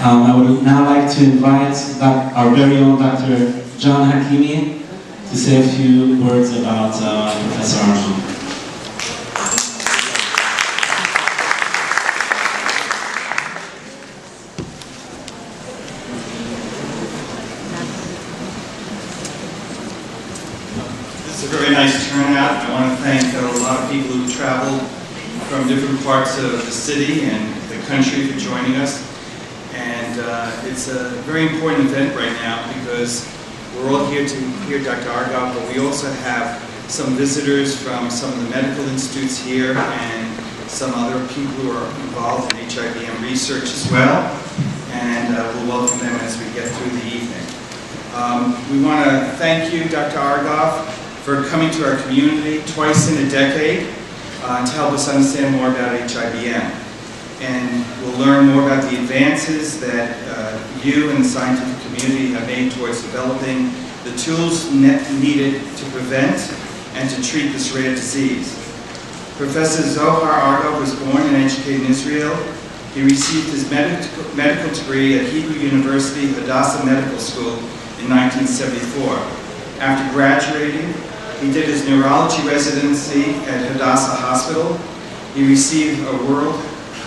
I would now like to invite our very own Dr. John Hakimi to say a few words about Professor Argov. This is a very nice turnout. I want to thank a lot of people who traveled from different parts of the city and the country for joining us. And it's a very important event right now because we're all here to hear Dr. Argov, but we also have some visitors from some of the medical institutes here and some other people who are involved in HIBM research as well. And we'll welcome them as we get through the evening. We want to thank you, Dr. Argov, for coming to our community twice in a decade to help us understand more about HIBM. And we'll learn more about the advances that you and the scientific community have made towards developing the tools needed to prevent and to treat this rare disease. Professor ZOHAR Argov was born and educated in Israel. He received his medical degree at Hebrew University Hadassah Medical School in 1974. After graduating, he did his neurology residency at Hadassah Hospital. He received a World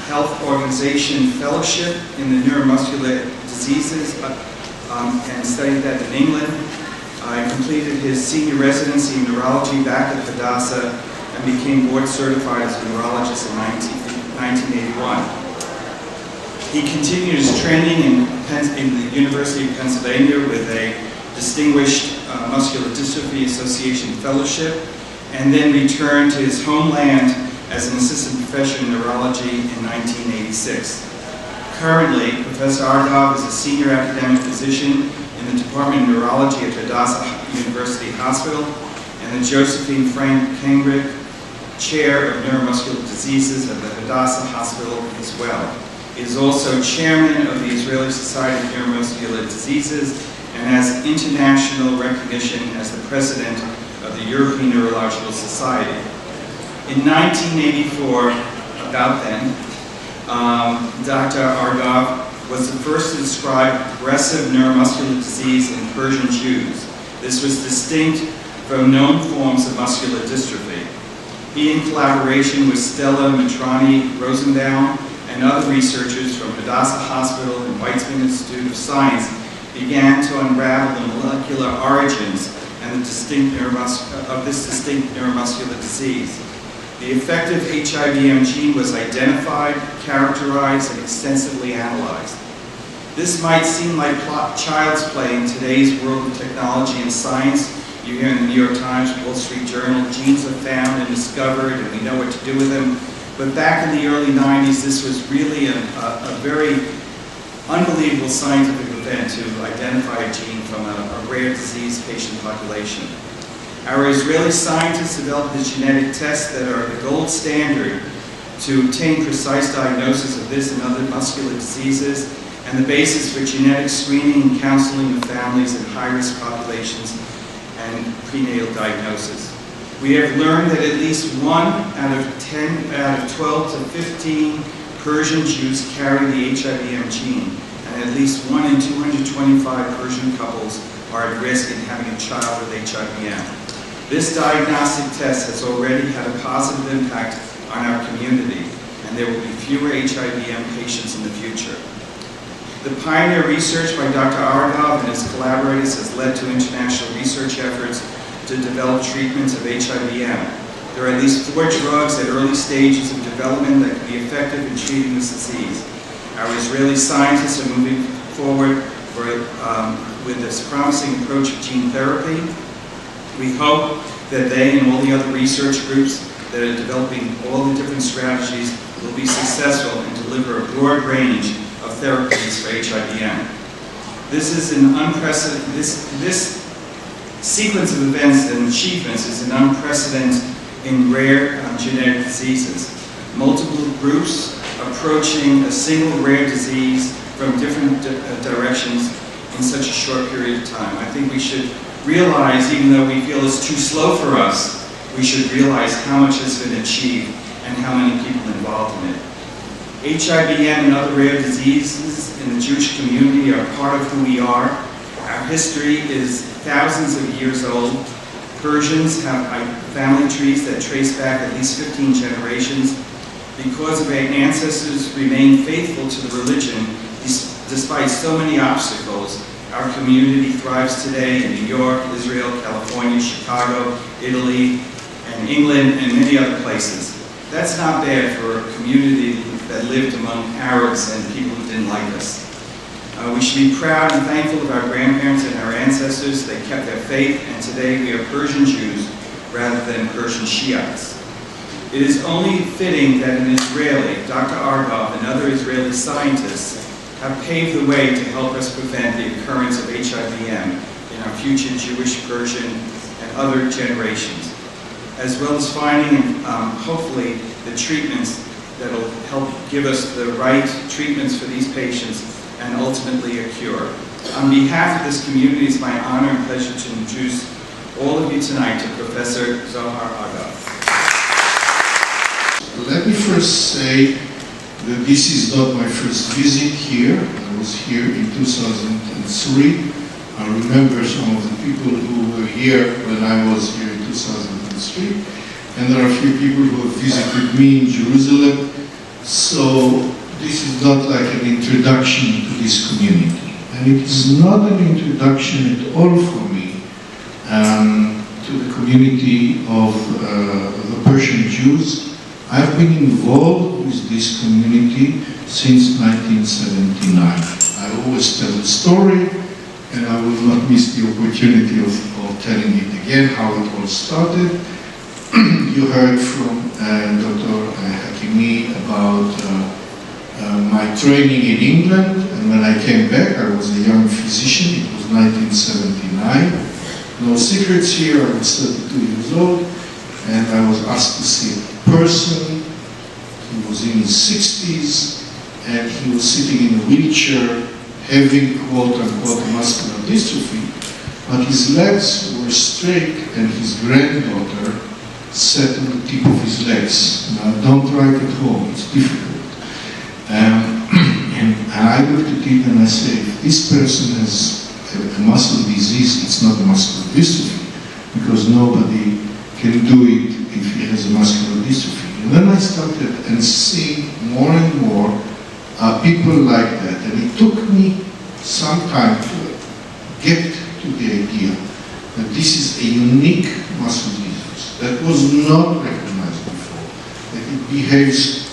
Health Organization fellowship in the neuromuscular diseases and studied that in England. He completed his senior residency in neurology back at Hadassah and became board certified as a neurologist in 1981. He continued his training in the University of Pennsylvania with a Distinguished Muscular Dystrophy Association fellowship, and then returned to his homeland as an assistant professor in neurology in 1986. Currently, Professor Argov is a senior academic physician in the Department of Neurology at Hadassah University Hospital and the Josephine Frank Kengrich Chair of Neuromuscular Diseases at the Hadassah Hospital as well. He is also chairman of the Israeli Society of Neuromuscular Diseases and has international recognition as the president of the European Neurological Society. In 1984, about then, Dr. Argov was the first to describe progressive neuromuscular disease in Persian Jews. This was distinct from known forms of muscular dystrophy. He, in collaboration with Stella Matrani Rosenbaum and other researchers from Hadassah Hospital and Weizmann Institute of Science, began to unravel the molecular origins and of this distinct neuromuscular disease. The effective HIBM gene was identified, characterized, and extensively analyzed. This might seem like child's play in today's world of technology and science. You hear in the New York Times, Wall Street Journal, genes are found and discovered and we know what to do with them. But back in the early 90s, this was really a very unbelievable scientific event to identify a gene from a rare disease patient population. Our Israeli scientists developed the genetic tests that are the gold standard to obtain precise diagnosis of this and other muscular diseases and the basis for genetic screening and counseling of families in high-risk populations and prenatal diagnosis. We have learned that at least 1 out of 12 to 15 Persian Jews carry the HIBM gene, and at least 1 in 225 Persian couples are at risk in having a child with HIBM. This diagnostic test has already had a positive impact on our community, and there will be fewer HIBM patients in the future. The pioneer research by Dr. Argov and his collaborators has led to international research efforts to develop treatments of HIBM. There are at least 4 drugs at early stages of development that can be effective in treating this disease. Our Israeli scientists are moving forward with this promising approach of gene therapy. We hope that they and all the other research groups that are developing all the different strategies will be successful and deliver a broad range of therapies for HIBM. This sequence of events and achievements is an unprecedented in rare genetic diseases. Multiple groups approaching a single rare disease from different directions in such a short period of time. I think we should realize, even though we feel it's too slow for us, we should realize how much has been achieved and how many people involved in it. HIBM and other rare diseases in the Jewish community are part of who we are. Our history is thousands of years old. Persians have family trees that trace back at least 15 generations. Because of our ancestors remain faithful to the religion, despite so many obstacles, our community thrives today in New York, Israel, California, Chicago, Italy, and England, and many other places. That's not bad for a community that lived among Arabs and people who didn't like us. We should be proud and thankful of our grandparents and our ancestors. They kept their faith, and today we are Persian Jews rather than Persian Shiites. It is only fitting that an Israeli, Dr. Argov, and other Israeli scientists have paved the way to help us prevent the occurrence of HIBM in our future Jewish, Persian, and other generations, as well as finding, hopefully, the treatments that will help give us the right treatments for these patients and ultimately a cure. On behalf of this community, it's my honor and pleasure to introduce all of you tonight to Professor Zohar Argov. Let me first say that this is not my first visit here. I was here in 2003. I remember some of the people who were here when I was here in 2003. And there are a few people who have visited me in Jerusalem. So this is not like an introduction to this community. And it is not an introduction at all for me to the community of the Persian Jews. I've been involved with this community since 1979. I always tell the story, and I will not miss the opportunity of telling it again, how it all started. You heard from Dr. Hakimi about my training in England, and when I came back, I was a young physician. It was 1979. No secrets here, I was 32 years old, and I was asked to see a person. He was in his 60s, and he was sitting in a wheelchair, having quote-unquote muscular dystrophy, but his legs were straight, and his granddaughter sat on the tip of his legs. Now, don't try it at home, it's difficult. And I looked at it and I said, if this person has a muscle disease, it's not a muscular dystrophy, because nobody can do it if he has a muscular dystrophy. And then I started and seeing more and more people like that. And it took me some time to get to the idea that this is a unique muscle disease that was not recognized before, that it behaves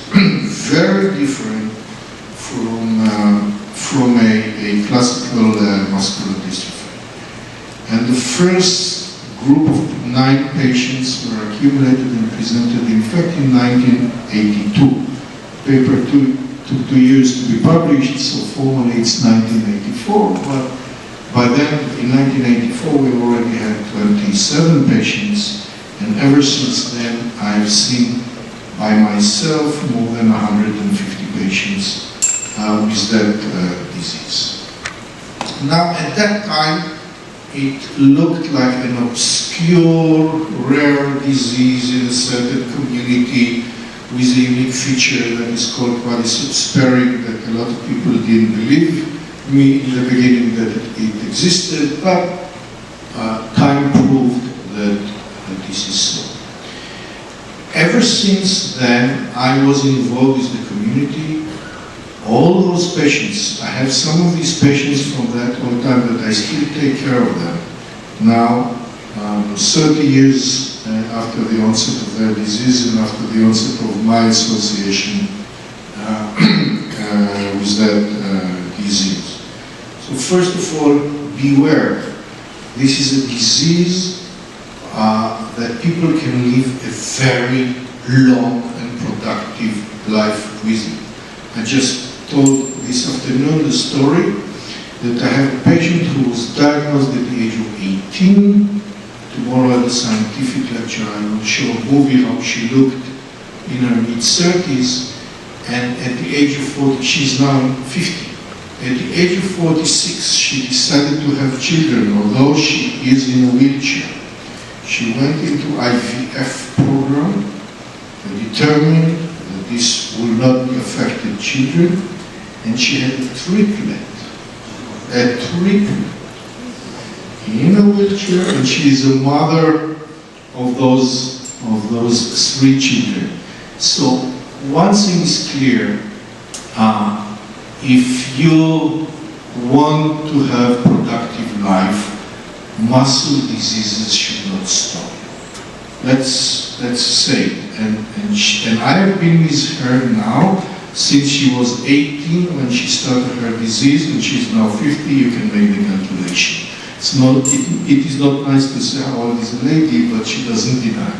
very different from a classical muscular dystrophy. And the first group of 9 patients were accumulated and presented, in fact, in 1982. The paper took 2 years to be published, so formally it's 1984, but by then, in 1984, we already had 27 patients, and ever since then, I've seen by myself more than 150 patients with that disease. Now, at that time, it looked like an obscure, rare disease in a certain community with a unique feature that is called quadriceps sparing, that a lot of people didn't believe me in the beginning that it existed, but time proved that this is so. Ever since then, I was involved with the community. All those patients, I have some of these patients from that old time that I still take care of them. Now, 30 years after the onset of their disease and after the onset of my association with that disease. So first of all, beware. This is a disease that people can live a very long and productive life with it. I just told this afternoon the story that I have a patient who was diagnosed at the age of 18. Tomorrow at the scientific lecture I will show a movie how she looked in her mid-30s, and at the age of 40, she's now 50. At the age of 46, she decided to have children, although she is in a wheelchair. She went into IVF program and determined that this will not be affected children, and she had a triplet a trip in a wheelchair, and she is a mother of those 3 children. So one thing is clear, if you want to have productive life, muscle diseases should not stop. Let's say it. And I have been with her now since she was 18 when she started her disease, and she's now 50. You can make the calculation. It is not nice to say how old is a lady, but she doesn't deny.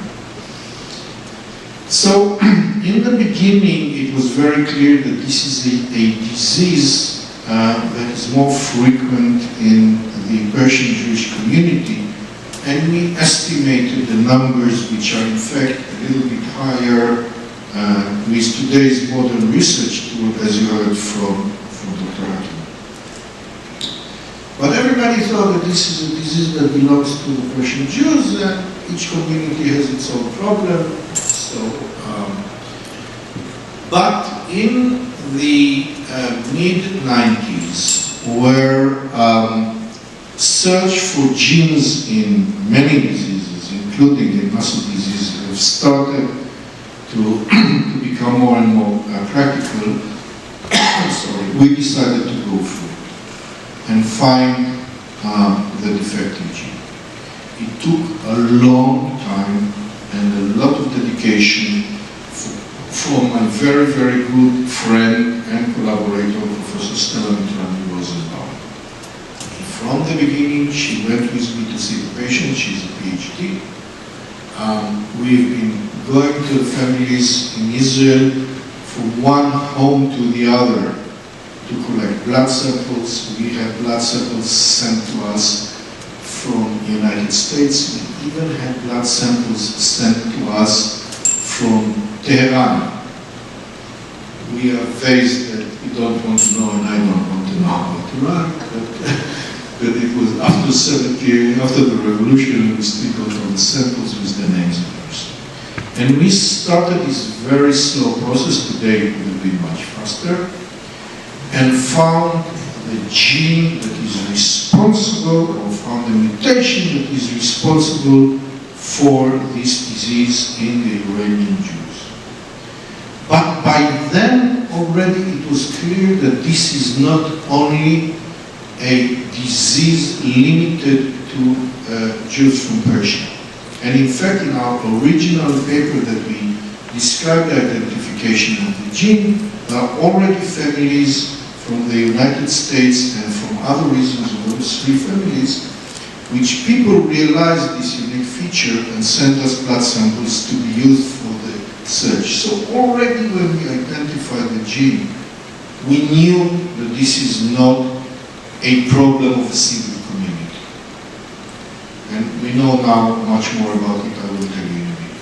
So in the beginning, it was very clear that this is a disease that is more frequent in the Persian Jewish community, and we estimated the numbers, which are in fact a little bit higher with today's modern research tool, as you heard from Dr. Hakim. But everybody thought that this is a disease that belongs to the Persian Jews, and each community has its own problem. So, but in the mid-90s, where search for genes in many diseases, including in muscle disease, have started to become more and more practical, we decided to go for it and find the defective gene. It took a long time and a lot of dedication from my very, very good friend and collaborator, Professor Stella Mitrani-Rosenbaum. From the beginning, she went with me to see the patient. She's a PhD. We've been going to the families in Israel from one home to the other to collect blood samples. We had blood samples sent to us from the United States. We even had blood samples sent to us from Tehran. We are faced that we don't want to know, and I don't want to know about Iran, but it was after the revolution, we still got all the samples with the names of those. And we started this very slow process. Today it would have been much faster, and found the gene that is responsible, or found the mutation that is responsible for this disease in the Iranian Jews. But by then already it was clear that this is not only a disease limited to Jews from Persia. And in fact, in our original paper that we described the identification of the gene, there are already families from the United States and from other regions of those 3 families, which people realized this unique feature and sent us blood samples to be used for the search. So already when we identified the gene, we knew that this is not a problem of a single community. And we know now much more about it. I will